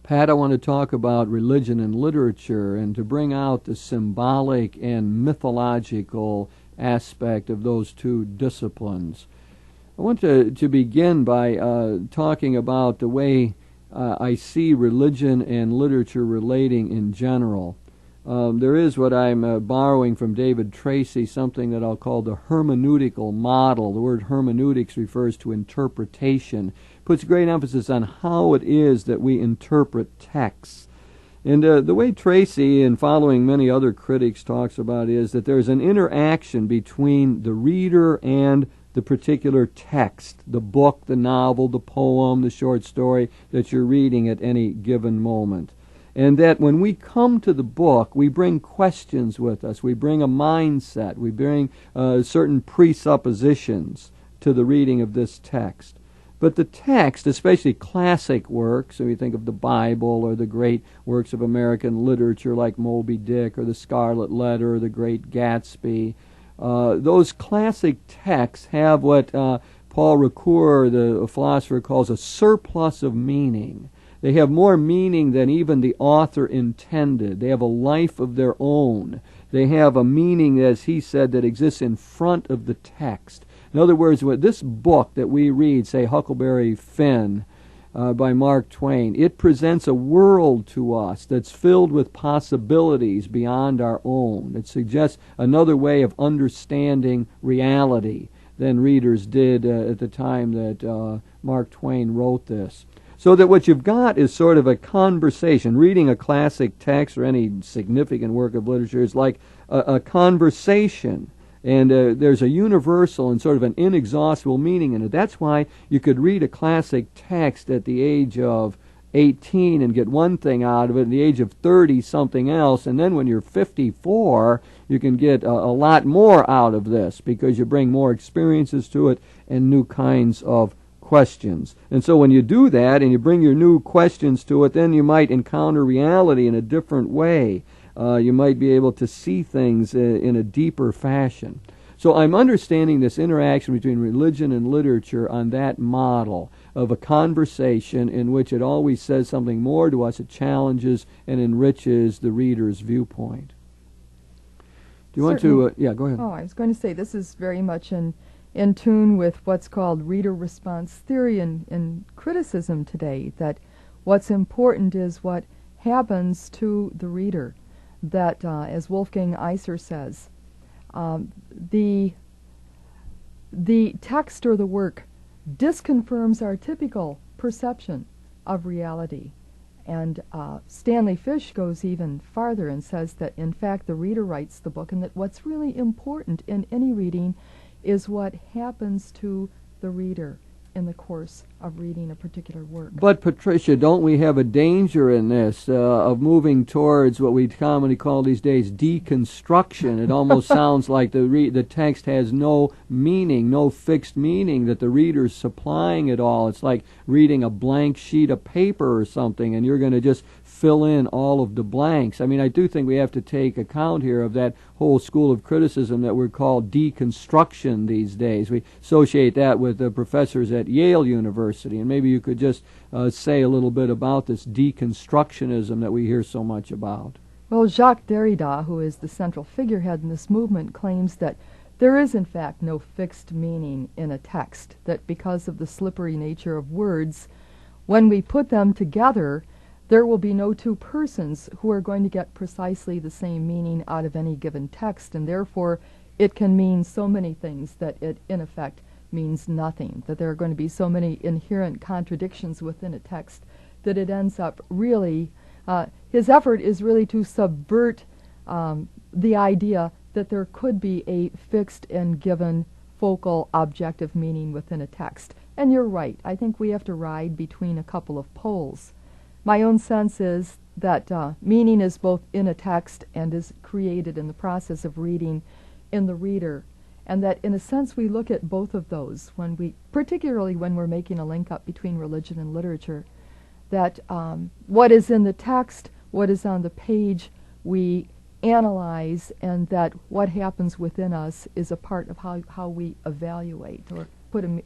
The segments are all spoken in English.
Pat, I want to talk about religion and literature and to bring out the symbolic and mythological aspect of those two disciplines. I want to begin by talking about the way I see religion and literature relating in general. There is what I'm borrowing from David Tracy, something that I'll call the hermeneutical model. The word hermeneutics refers to interpretation, puts great emphasis on how it is that we interpret texts. And the way Tracy, and following many other critics, talks about is that there's an interaction between the reader and the particular text, the book, the novel, the poem, the short story that you're reading at any given moment. And that when we come to the book, we bring questions with us. We bring a mindset. We bring certain presuppositions to the reading of this text. But the text, especially classic works, so we think of the Bible or the great works of American literature like Moby Dick or the Scarlet Letter or the Great Gatsby, those classic texts have what Paul Ricoeur, the philosopher, calls a surplus of meaning. They have more meaning than even the author intended. They have a life of their own. They have a meaning, as he said, that exists in front of the text. In other words, what this book that we read, say Huckleberry Finn by Mark Twain, it presents a world to us that's filled with possibilities beyond our own. It suggests another way of understanding reality than readers did at the time that Mark Twain wrote this. So that what you've got is sort of a conversation. Reading a classic text or any significant work of literature is like a conversation. And there's a universal and sort of an inexhaustible meaning in it. That's why you could read a classic text at the age of 18 and get one thing out of it, at the age of 30 something else, and then when you're 54 you can get a lot more out of this because you bring more experiences to it and new kinds of questions. And so when you do that and you bring your new questions to it, then you might encounter reality in a different way. You might be able to see things in a deeper fashion. So I'm understanding this interaction between religion and literature on that model of a conversation in which it always says something more to us. It challenges and enriches the reader's viewpoint. Do you want to... yeah, go ahead. Oh, I was going to say this is very much in tune with what's called reader response theory in criticism today, that what's important is what happens to the reader. That, as Wolfgang Iser says, the text or the work disconfirms our typical perception of reality. And Stanley Fish goes even farther and says that, in fact, the reader writes the book, and that what's really important in any reading is what happens to the reader in the course of reading a particular work. But Patricia, don't we have a danger in this of moving towards what we commonly call these days deconstruction? It almost sounds like the text has no meaning, no fixed meaning, that the reader's supplying it all. It's like reading a blank sheet of paper or something, and you're going to just fill in all of the blanks. I mean, I do think we have to take account here of that whole school of criticism that we're called deconstruction these days. We associate that with the professors at Yale University, and maybe you could just say a little bit about this deconstructionism that we hear so much about. Well, Jacques Derrida, who is the central figurehead in this movement, claims that there is, in fact, no fixed meaning in a text, that because of the slippery nature of words, when we put them together, there will be no two persons who are going to get precisely the same meaning out of any given text, and therefore it can mean so many things that it, in effect, means nothing, that there are going to be so many inherent contradictions within a text that it ends up really, his effort is really to subvert the idea that there could be a fixed and given focal objective meaning within a text. And you're right, I think we have to ride between a couple of poles. My own sense is that meaning is both in a text and is created in the process of reading in the reader, and that in a sense we look at both of those when we, particularly when we're making a link up between religion and literature, that what is in the text, what is on the page, we analyze, and that what happens within us is a part of how we evaluate or put an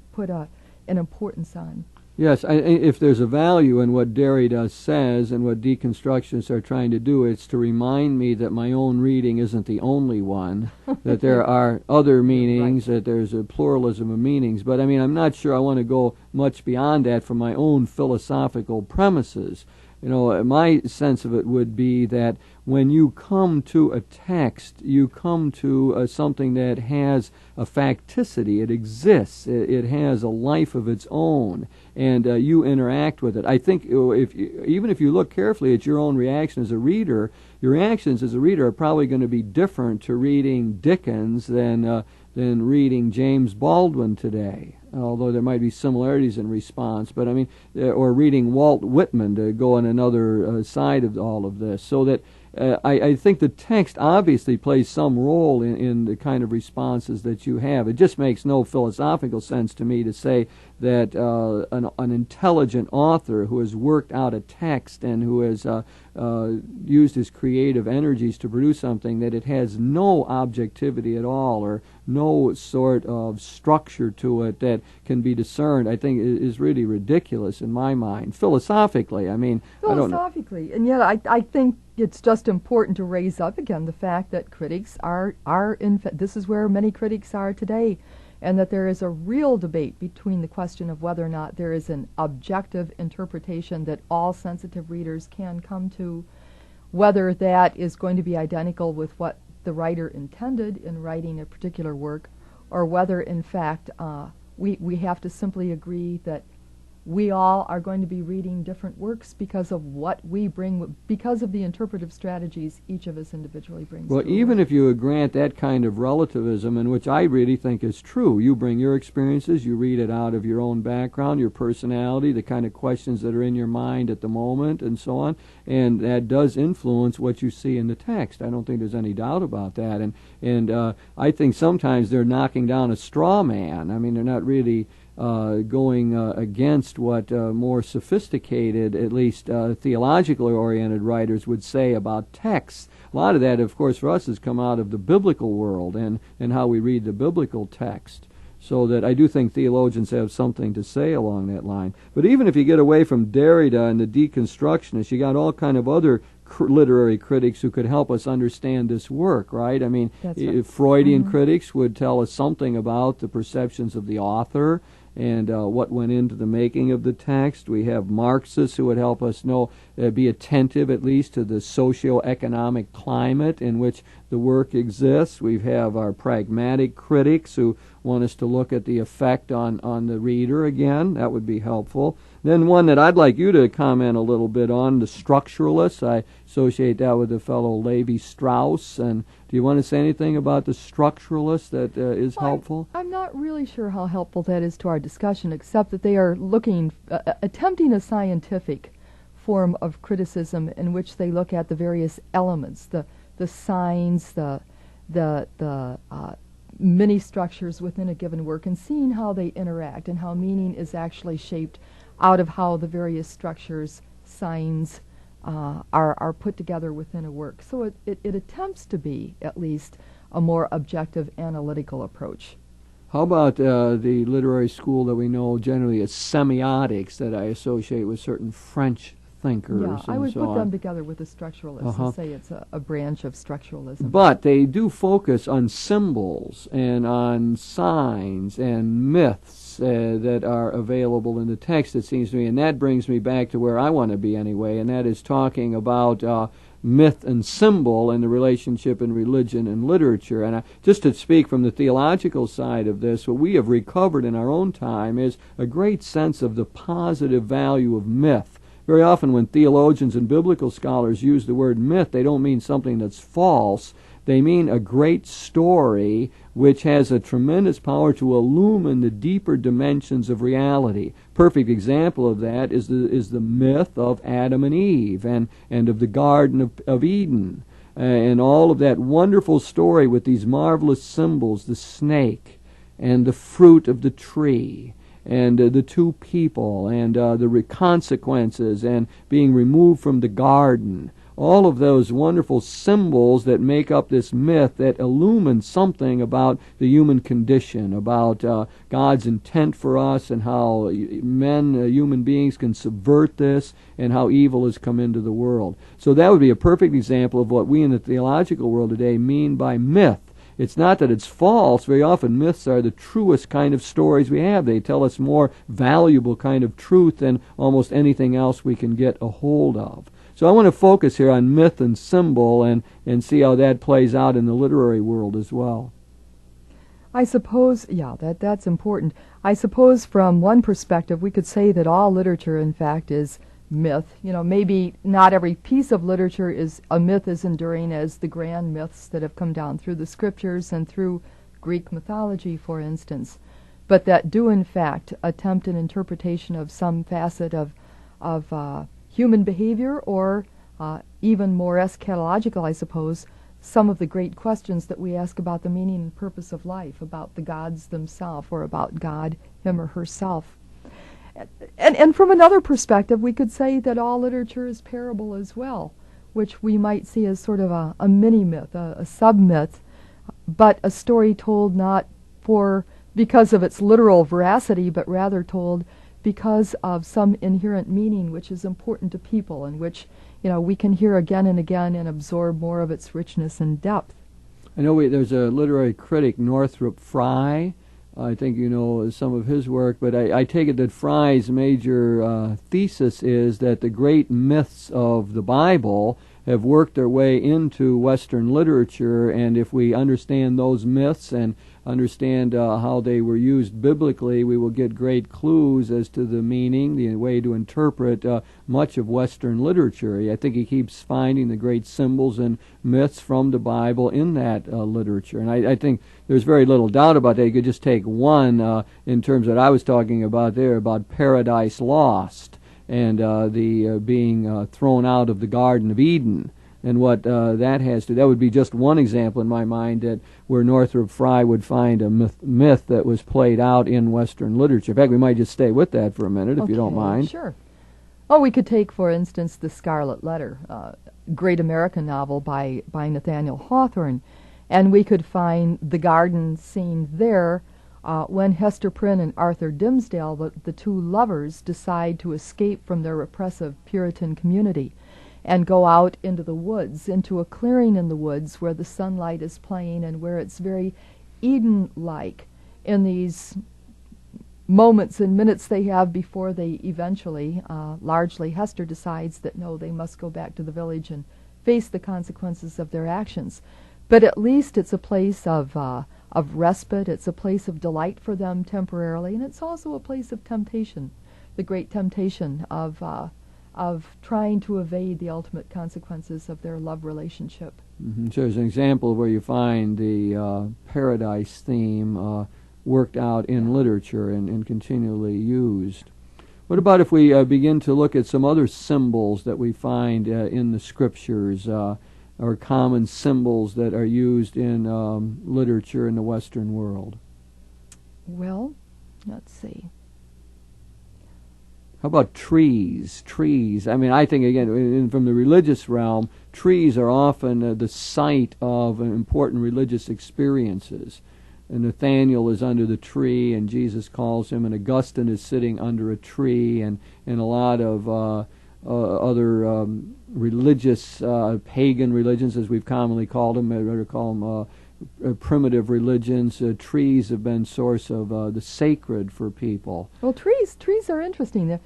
importance on. Yes, if there's a value in what Derrida says and what deconstructionists are trying to do, it's to remind me that my own reading isn't the only one, that there are other meanings, right, that there's a pluralism of meanings. But I mean, I'm not sure I want to go much beyond that from my own philosophical premises. You know, my sense of it would be that when you come to a text, you come to something that has a facticity. It exists. It has a life of its own, and you interact with it. I think even if you look carefully at your own reaction as a reader, your reactions as a reader are probably going to be different to reading Dickens than reading James Baldwin today, although there might be similarities in response. But I mean, or reading Walt Whitman, to go on another side of all of this, so that I think the text obviously plays some role in the kind of responses that you have. It just makes no philosophical sense to me to say that an intelligent author who has worked out a text and who has used his creative energies to produce something, that it has no objectivity at all or no sort of structure to it that can be discerned, I think is really ridiculous in my mind. Philosophically, I mean, philosophically, and yet I think it's just important to raise up again the fact that critics are this is where many critics are today, and that there is a real debate between the question of whether or not there is an objective interpretation that all sensitive readers can come to, whether that is going to be identical with what the writer intended in writing a particular work, or whether in fact we have to simply agree that we all are going to be reading different works because of what we bring, because of the interpretive strategies each of us individually brings. Well, even if you grant that kind of relativism, and which I really think is true, you bring your experiences, you read it out of your own background, your personality, the kind of questions that are in your mind at the moment, and so on, and that does influence what you see in the text. I don't think there's any doubt about that, and I think sometimes they're knocking down a straw man. I mean, they're not really going against what more sophisticated, at least theologically oriented writers would say about texts. A lot of that, of course, for us has come out of the biblical world and how we read the biblical text. So that I do think theologians have something to say along that line. But even if you get away from Derrida and the deconstructionists, you got all kind of other literary critics who could help us understand this work, right? I mean, right. Freudian critics would tell us something about the perceptions of the author and what went into the making of the text. We have Marxists who would help us know, be attentive at least to the socio-economic climate in which the work exists. We have our pragmatic critics who want us to look at the effect on the reader again. That would be helpful. Then one that I'd like you to comment a little bit on, the structuralists. I associate that with the fellow Levi-Strauss. And do you want to say anything about the structuralists that is helpful? I'm not really sure how helpful that is to our discussion, except that they are attempting a scientific form of criticism in which they look at the various elements, the signs, the many structures within a given work, and seeing how they interact and how meaning is actually shaped out of how the various structures, signs, are put together within a work. So it attempts to be, at least, a more objective analytical approach. How about the literary school that we know generally as semiotics, that I associate with certain French thinkers? Yeah, I would so put them together with the structuralists and say it's a branch of structuralism. But they do focus on symbols and on signs and myths that are available in the text, it seems to me, and that brings me back to where I want to be anyway, and that is talking about myth and symbol and the relationship in religion and literature. And just to speak from the theological side of this, what we have recovered in our own time is a great sense of the positive value of myth. Very often when theologians and biblical scholars use the word myth, they don't mean something that's false. They mean a great story which has a tremendous power to illumine the deeper dimensions of reality. Perfect example of that is the myth of Adam and Eve and of the Garden of Eden and all of that wonderful story with these marvelous symbols, the snake and the fruit of the tree and the two people and the consequences and being removed from the garden. all of those wonderful symbols that make up this myth that illumine something about the human condition, about God's intent for us, and how human beings can subvert this, and how evil has come into the world. So that would be a perfect example of what we in the theological world today mean by myth. It's not that it's false. Very often myths are the truest kind of stories we have. They tell us more valuable kind of truth than almost anything else we can get a hold of. So I want to focus here on myth and symbol and see how that plays out in the literary world as well. I suppose, that's important. I suppose from one perspective we could say that all literature, in fact, is myth. Maybe not every piece of literature is a myth as enduring as the grand myths that have come down through the scriptures and through Greek mythology, for instance, but that do in fact attempt an interpretation of some facet of human behavior, or even more eschatological, I suppose, some of the great questions that we ask about the meaning and purpose of life, about the gods themselves, or about God, him or herself. And from another perspective, we could say that all literature is parable as well, which we might see as sort of a mini-myth, a sub-myth, but a story told not because of its literal veracity, but rather told because of some inherent meaning which is important to people, and which we can hear again and again and absorb more of its richness and depth. I know there's a literary critic, Northrop Frye. I think you know some of his work, but I take it that Frye's major thesis is that the great myths of the Bible have worked their way into Western literature, and if we understand those myths and understand how they were used biblically, we will get great clues as to the meaning, the way to interpret much of Western literature. I think he keeps finding the great symbols and myths from the Bible in that literature, and I think there's very little doubt about that. You could just take one in terms that I was talking about there, about Paradise Lost, and the being thrown out of the Garden of Eden, and what that has to. That would be just one example in my mind that where Northrop Frye would find a myth that was played out in Western literature. In fact, we might just stay with that for a minute, if you don't mind. Sure. Oh, we could take, for instance, The Scarlet Letter, great American novel by Nathaniel Hawthorne, and we could find the garden scene there when Hester Prynne and Arthur Dimmesdale, the two lovers, decide to escape from their repressive Puritan community and go out into the woods, into a clearing in the woods where the sunlight is playing and where it's very Eden-like in these moments and minutes they have before they eventually, largely Hester decides that no, they must go back to the village and face the consequences of their actions. But at least it's a place of respite, it's a place of delight for them temporarily, and it's also a place of temptation, the great temptation of trying to evade the ultimate consequences of their love relationship. Mm-hmm. So there's an example where you find the paradise theme worked out in literature and continually used. What about if we begin to look at some other symbols that we find in the scriptures, or common symbols that are used in literature in the Western world? Well, let's see. How about trees? Trees. I mean, I think, again, from the religious realm, trees are often the site of important religious experiences. And Nathaniel is under the tree, and Jesus calls him, and Augustine is sitting under a tree, and a lot of other religious, pagan religions, as we've commonly called them, I'd rather call them primitive religions, trees have been source of the sacred for people. Well, trees are interesting.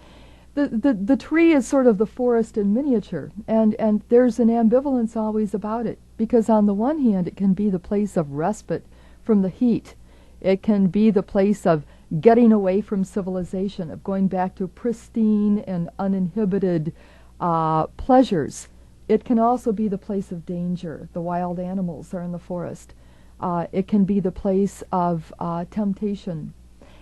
The tree is sort of the forest in miniature, and there's an ambivalence always about it, because on the one hand it can be the place of respite from the heat. It can be the place of getting away from civilization, of going back to pristine and uninhibited pleasures. It can also be the place of danger. The wild animals are in the forest. It can be the place of temptation.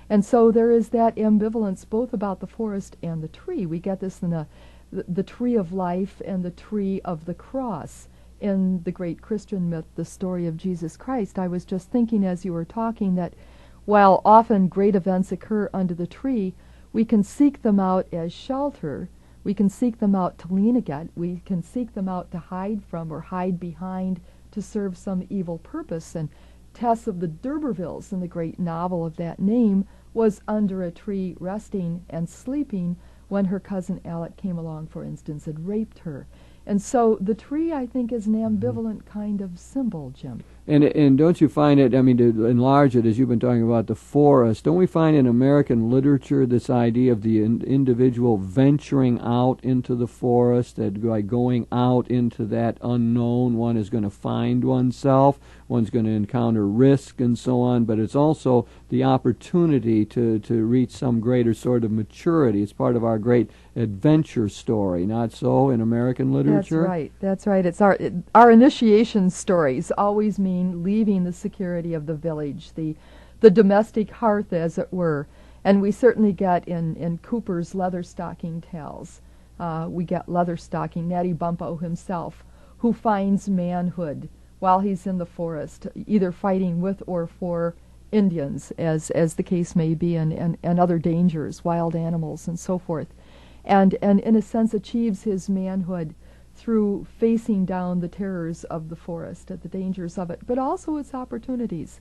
And so there is that ambivalence both about the forest and the tree. We get this in the tree of life and the tree of the cross in the great Christian myth, the story of Jesus Christ. I was just thinking as you were talking that while often great events occur under the tree, we can seek them out as shelter, We can seek them out to lean against. We can seek them out to hide from or hide behind to serve some evil purpose. And Tess of the D'Urbervilles, in the great novel of that name, was under a tree resting and sleeping when her cousin Alec came along, for instance, and raped her. And so the tree, I think, is an ambivalent kind of symbol, Jim. And don't you find it, I mean, to enlarge it, as you've been talking about the forest, don't we find in American literature this idea of the individual venturing out into the forest, that by going out into that unknown, one is going to find oneself, one's going to encounter risk and so on, but it's also the opportunity to reach some greater sort of maturity. It's part of our great adventure story, not so in American literature? That's right. It's our initiation stories always mean leaving the security of the village, the domestic hearth, as it were. And we certainly get in Cooper's Leatherstocking Tales, we get Leatherstocking, Natty Bumppo himself, who finds manhood while he's in the forest, either fighting with or for Indians, as the case may be, and other dangers, wild animals, and so forth. And in a sense achieves his manhood through facing down the terrors of the forest, the dangers of it, but also its opportunities.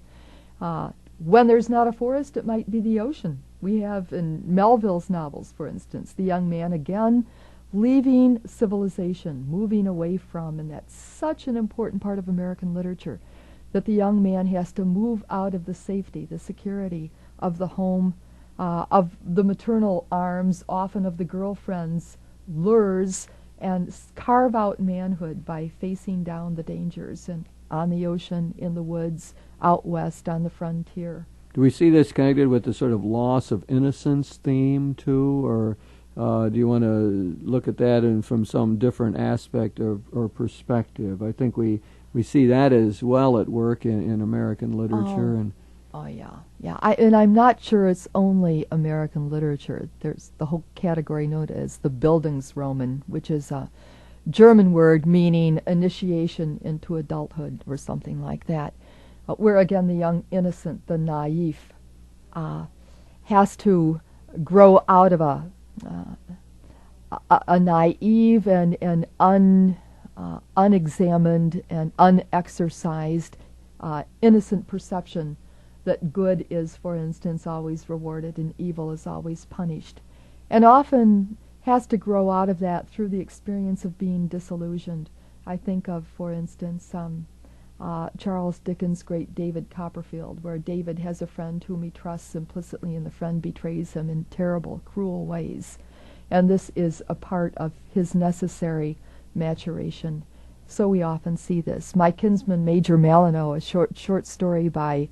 When there's not a forest, it might be the ocean. We have in Melville's novels, for instance, the young man again leaving civilization, moving away from, and that's such an important part of American literature, that the young man has to move out of the safety, the security of the home, of the maternal arms, often of the girlfriend's lures, and carve out manhood by facing down the dangers and on the ocean, in the woods, out west on the frontier. Do we see this connected with the sort of loss of innocence theme too, or do you want to look at that from some different aspect or perspective? I think we see that as well at work in American literature. And I'm not sure it's only American literature. There's the whole category known as the Bildungsroman, which is a German word meaning initiation into adulthood or something like that, where again the young innocent, the naive, has to grow out of a naive and unexamined and unexercised innocent perception that good is, for instance, always rewarded and evil is always punished, and often has to grow out of that through the experience of being disillusioned. I think of, for instance, Charles Dickens' great David Copperfield, where David has a friend whom he trusts implicitly and the friend betrays him in terrible, cruel ways. And this is a part of his necessary maturation. So we often see this. My Kinsman Major Malinois, a short story by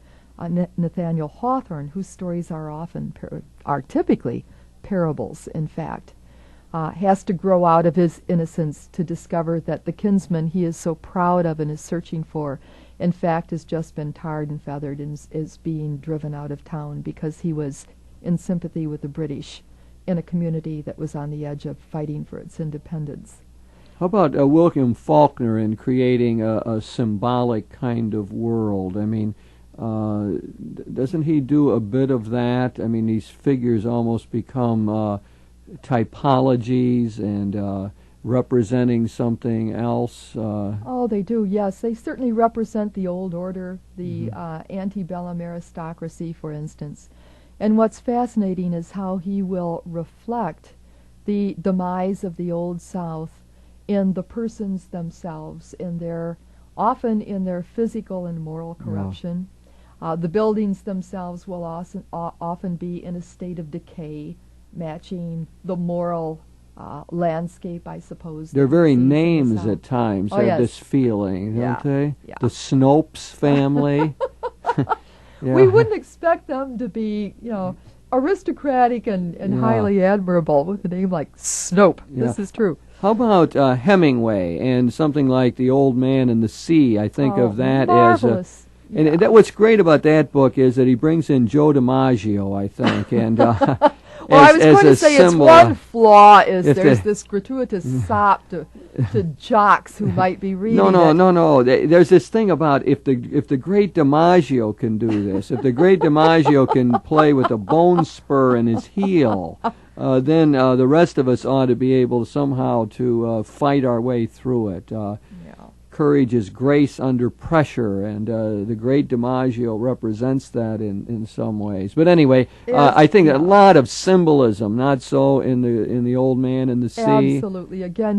Nathaniel Hawthorne, whose stories are typically parables, in fact, has to grow out of his innocence to discover that the kinsman he is so proud of and is searching for, in fact, has just been tarred and feathered and is being driven out of town because he was in sympathy with the British in a community that was on the edge of fighting for its independence. How about William Faulkner in creating a symbolic kind of world? I mean, doesn't he do a bit of that? I mean, these figures almost become typologies and representing something else. Oh, they do, yes. They certainly represent the old order, the antebellum aristocracy, for instance. And what's fascinating is how he will reflect the demise of the Old South in the persons themselves, often in their physical and moral corruption. The buildings themselves will often be in a state of decay, matching the moral landscape, I suppose. Their very names at times have this feeling, don't they? Yeah. The Snopes family. Yeah. We wouldn't expect them to be, aristocratic and highly admirable with a name like Snope. Yeah. This is true. How about Hemingway and something like The Old Man and the Sea? I think of that marvelous. And what's great about that book is that he brings in Joe DiMaggio, I think, and well, I was going to say its one flaw is there's this gratuitous sop to jocks who might be reading it. No. There's this thing about if the great DiMaggio can do this, if the great DiMaggio can play with a bone spur in his heel, then the rest of us ought to be able somehow to fight our way through it. Courage is grace under pressure, and the great DiMaggio represents that in some ways. But anyway, I think a lot of symbolism, not so in the Old Man and the Sea. Absolutely. Again,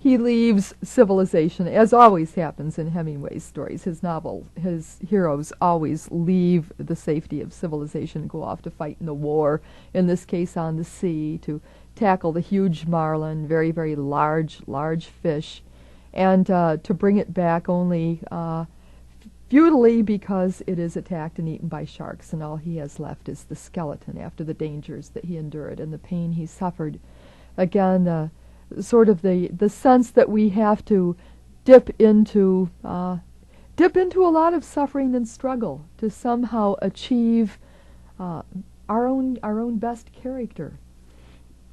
he leaves civilization, as always happens in Hemingway's stories. His heroes always leave the safety of civilization and go off to fight in the war, in this case on the sea, to tackle the huge marlin, very, very large fish, and to bring it back only futilely because it is attacked and eaten by sharks, and all he has left is the skeleton after the dangers that he endured and the pain he suffered. Again, sort of the sense that we have to dip into a lot of suffering and struggle to somehow achieve our own best character.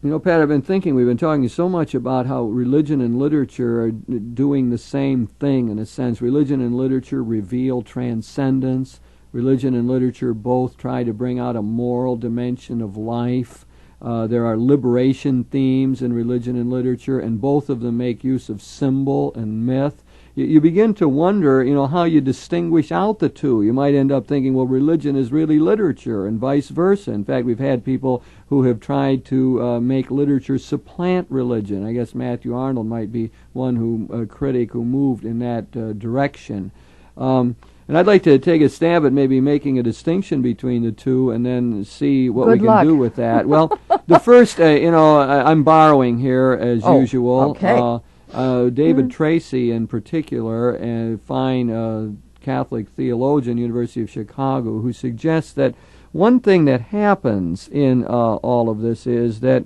You know, Pat, I've been thinking, we've been talking so much about how religion and literature are doing the same thing in a sense. Religion and literature reveal transcendence. Religion and literature both try to bring out a moral dimension of life. There are liberation themes in religion and literature, and both of them make use of symbol and myth. You begin to wonder, how you distinguish out the two. You might end up thinking, well, religion is really literature, and vice versa. In fact, we've had people who have tried to make literature supplant religion. I guess Matthew Arnold might be a critic who moved in that direction. And I'd like to take a stab at maybe making a distinction between the two and then see what we can do with that. Well, the first, I'm borrowing here as usual. Okay. David Tracy in particular, a fine Catholic theologian, University of Chicago, who suggests that one thing that happens in all of this is that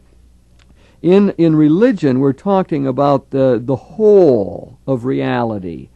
in religion we're talking about the whole of reality.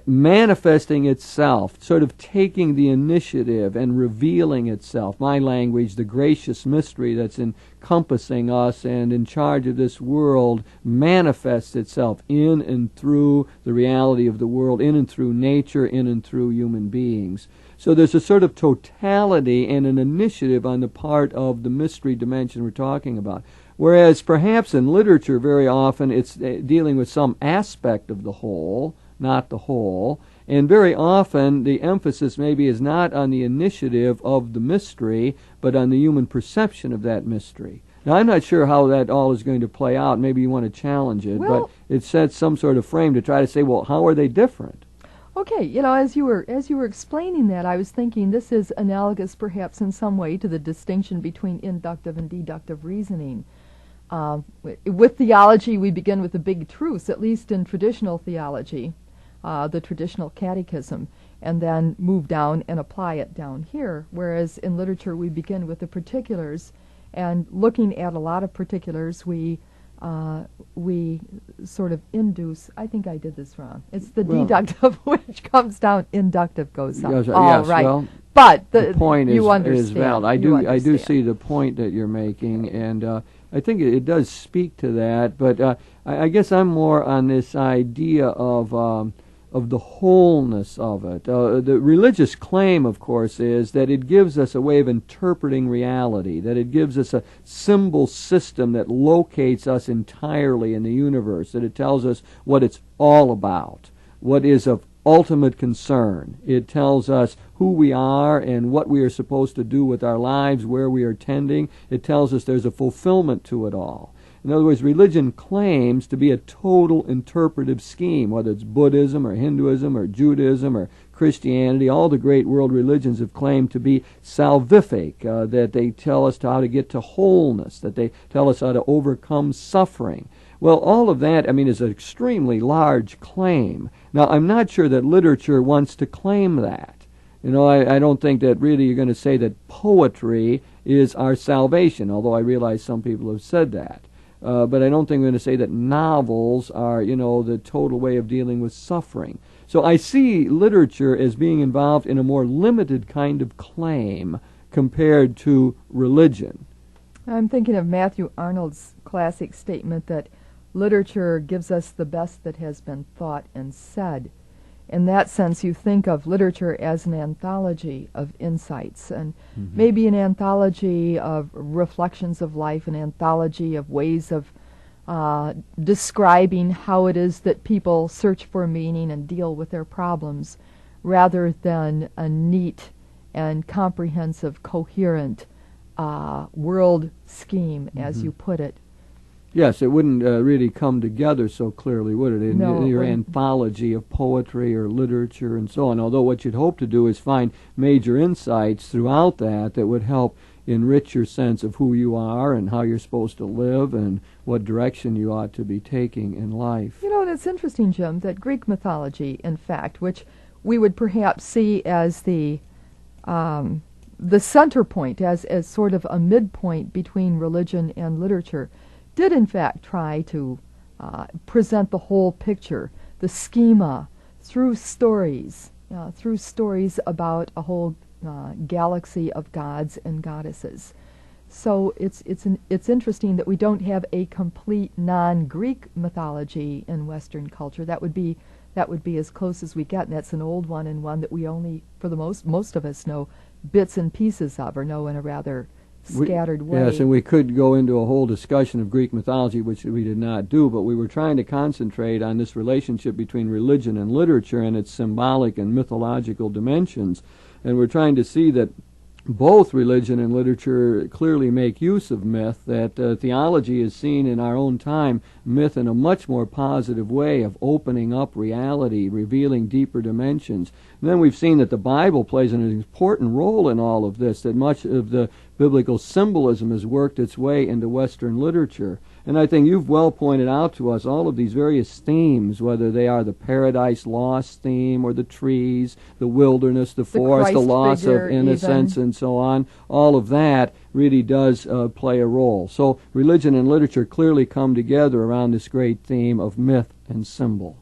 Manifesting itself, sort of taking the initiative and revealing itself. My language, the gracious mystery that's encompassing us and in charge of this world, manifests itself in and through the reality of the world, in and through nature, in and through human beings. So there's a sort of totality and an initiative on the part of the mystery dimension we're talking about. Whereas perhaps in literature very often it's dealing with some aspect of the whole, not the whole, and very often the emphasis maybe is not on the initiative of the mystery, but on the human perception of that mystery. Now, I'm not sure how that all is going to play out. Maybe you want to challenge it, but it sets some sort of frame to try to say, well, how are they different? Okay, as you were explaining that, I was thinking this is analogous perhaps in some way to the distinction between inductive and deductive reasoning. With theology, we begin with the big truths, at least in traditional theology. The traditional catechism, and then move down and apply it down here. Whereas in literature we begin with the particulars, and looking at a lot of particulars we sort of induce. I think I did this wrong. It's the deductive which comes down, inductive goes up. Yes, right. Well, but the point you is valid. I do see the point that you're making, and I think it does speak to that. But I guess I'm more on this idea of the wholeness of it. The religious claim, of course, is that it gives us a way of interpreting reality, that it gives us a symbol system that locates us entirely in the universe, that it tells us what it's all about, what is of ultimate concern. It tells us who we are and what we are supposed to do with our lives, where we are tending. It tells us there's a fulfillment to it all. In other words, religion claims to be a total interpretive scheme, whether it's Buddhism or Hinduism or Judaism or Christianity. All the great world religions have claimed to be salvific, that they tell us how to get to wholeness, that they tell us how to overcome suffering. Well, all of that, is an extremely large claim. Now, I'm not sure that literature wants to claim that. I don't think that really you're going to say that poetry is our salvation, although I realize some people have said that. But I don't think we're going to say that novels are, the total way of dealing with suffering. So I see literature as being involved in a more limited kind of claim compared to religion. I'm thinking of Matthew Arnold's classic statement that literature gives us the best that has been thought and said. in that sense, you think of literature as an anthology of insights, and maybe an anthology of reflections of life, an anthology of ways of describing how it is that people search for meaning and deal with their problems, rather than a neat and comprehensive, coherent world scheme, as you put it. Yes, it wouldn't really come together so clearly, would it? In No, your anthology of poetry or literature and so on. Although what you'd hope to do is find major insights throughout that would help enrich your sense of who you are and how you're supposed to live and what direction you ought to be taking in life. You know, and it's interesting, Jim, that Greek mythology, in fact, which we would perhaps see as the center point, as sort of a midpoint between religion and literature, did in fact try to present the whole picture, the schema, through stories about a whole galaxy of gods and goddesses. So it's interesting that we don't have a complete non-Greek mythology in Western culture. That would be as close as we get, and that's an old one, and one that we only, for the most of us, know bits and pieces of, or know in a rather scattered way. Yes, and we could go into a whole discussion of Greek mythology, which we did not do, but we were trying to concentrate on this relationship between religion and literature and its symbolic and mythological dimensions. And we're trying to see that both religion and literature clearly make use of myth, that theology is seen in our own time, myth in a much more positive way of opening up reality, revealing deeper dimensions. And then we've seen that the Bible plays an important role in all of this, that much of the biblical symbolism has worked its way into Western literature. And I think you've well pointed out to us all of these various themes, whether they are the paradise lost theme or the trees, the wilderness, the forest, the loss of innocence, and so on. All of that really does play a role. So religion and literature clearly come together around this great theme of myth and symbol.